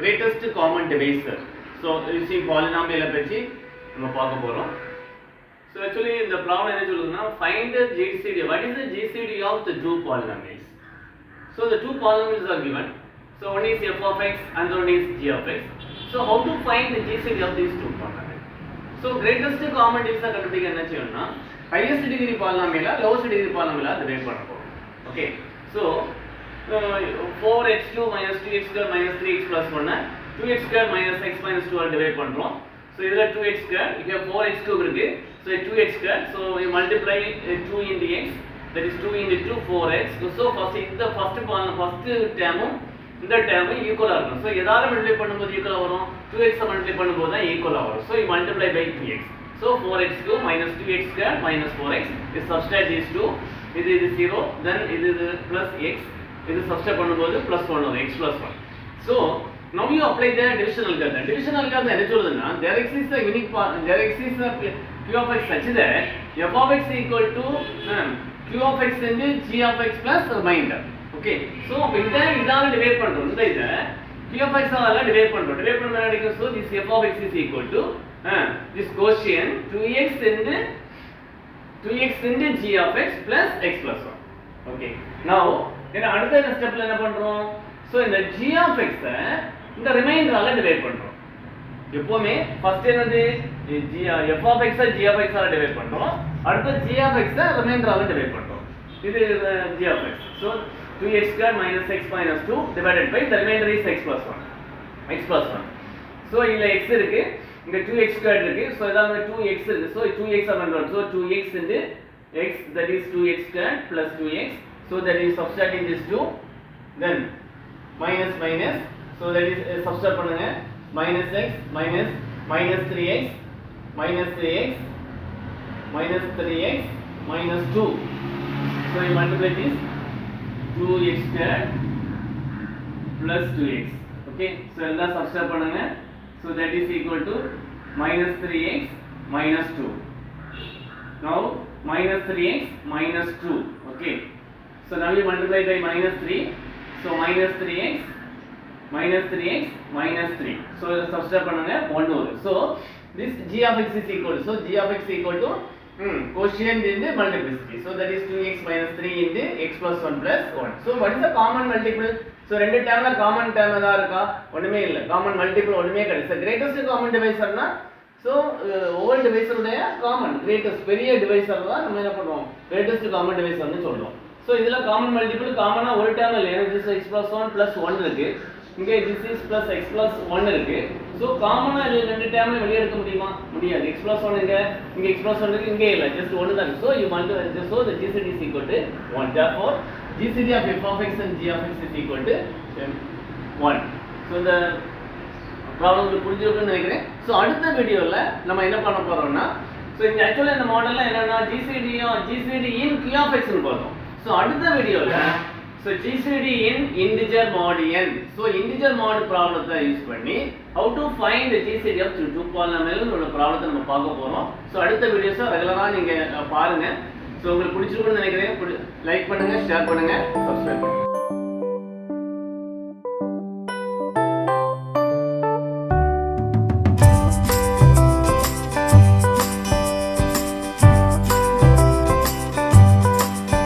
greatest common divisor. So using polynomial பத்தி நம்ம பார்க்க போறோம். So actually இந்த problem என்ன சொல்லுதுன்னா find the GCD. What is the GCD of the two polynomials? So the two polynomials are given. So one is f of x and one is g of x. So how to find the GCD of these two polynomials? So greatest common divisor கண்டுபிடிக்க என்ன செய்யணும்னா highest degree polynomial lowest degree polynomial divide பண்ண போறோம். Okay. So 4x cube minus 2x square minus 3x plus 1 2x square minus x minus 2 divide பண்றோம். So இதுல 2x square இங்க 4x cube இருக்கு. So 2x square, so we multiply 2 into x, that is 2 into 2 4x. So first இந்த first term இந்த term equal ஆ இருக்கும். So எதால multiply பண்ணும்போது ஈக்குவலா வரும் 2x மல்டிப்ளை பண்ணும்போது தான் ஈக்குவலா வரும். So you multiply by 2x. So 4x cube minus 2x square minus 4x is subtract these two. இது 0, then இது plus x, இது subtract பண்ணும்போது plus 1 வரும், x plus 1. So now you apply the division algorithm. Division algorithm என்ன சொல்லுதுன்னா there exists a unique there exists a q of x such that f of x equal to q of x into g of x plus remainder. Okay, so இதால divide பண்றோம். இத q of x ஆல divide பண்றோம். Divide பண்ணா என்ன கிடைக்கும்? So this f of x is equal to this quotient 2x into g of x plus x plus 1. Okay, now என்ன அடுத்த ஸ்டெப்ல என்ன பண்றோம்? So இந்த g of x இந்த ரிமைண்டர் ஆல டிவைட் பண்றோம். எப்பவுமே ஃபர்ஸ்ட் என்னது f of x g of x ஆல டிவைட் பண்றோம். அடுத்து g of x ரிமைண்டர் ஆல டிவைட் பண்றோம். இது g of x. So 2x square minus x minus 2 divided by the remainder is x plus 1. x plus 1. So இல்ல x இருக்கு, இங்க 2x square இருக்கு. So இதால 2x இருக்கு. So 2x amendment. So 2x into x, that is 2x square plus 2x. So that is subtracting this 2, then minus minus. So that is subtract பண்ணுங்க, minus x minus 3x minus 3x minus 3x minus 2. So you multiply this 2x square plus 2x. Okay, so எல்லாம் subtract பண்ணுங்க. So that is equal to minus 3x minus 2. Now minus 3x minus 2. Okay, so now you multiply by minus 3. So minus 3x minus 3x minus 3. So subtract பண்ணுங்க 1 வரும். So this g of x is equal to, so g of x equal to quotient in the multiplicity. So that is 2x minus 3 into x plus 1 plus 1. So what is the common multiple? So ரெண்டு டேர்ம்ல common term ஏதா இருக்கா? ஒண்ணுமே இல்ல. Common multiple ஒண்ணுமே கிடையாது. So greatest common divisor னா so ஒவ்வொரு divisor உடைய காமன் greatest பெரிய டிவைசர் தான் நம்ம என்ன பண்றோம்? greatest common divisor னு சொல்றோம். So இதுல காமன் மல்டிபிள் காமனா ஒரு டேர்ம் இல்ல. ஏன்னா this x plus 1 plus 1 இருக்கு. இங்க this is plus x plus 1 இருக்கு. So காமனா ரெண்டு டேர்ம்ல வெளிய எடுக்க முடியுமா? முடியாது. x plus 1 இங்க x plus 1 இருக்கு, இங்க இல்ல. just 1 தான். So you multiply, so the GCD is equal to 1. Therefore GCD of f of x and g of x is equal to 1. So the problem உங்களுக்கு புரிஞ்சிருக்கும்னு நினைக்கிறேன். So அடுத்த வீடியோல நம்ம என்ன பண்ண போறோம்னா so இந்த एक्चुअली இந்த மாடல்ல என்னன்னா GCD in q of x னு பார்த்தோம். So அடுத்த வீடியோல so GCD in integer mod n. So integer mod ப்ராப்ளத்தை யூஸ் பண்ணி how to find the GCD of two polynomial உள்ள ப்ராப்ளத்தை நம்ம பார்க்க போறோம். So அடுத்த வீடியோஸை ரெகுலரா நீங்க பாருங்க. So உங்களுக்கு பிடிச்சிருக்கும்னு நினைக்கிறேன். லைக் பண்ணுங்க, ஷேர் பண்ணுங்க, சப்ஸ்கிரைப் பண்ணுங்க.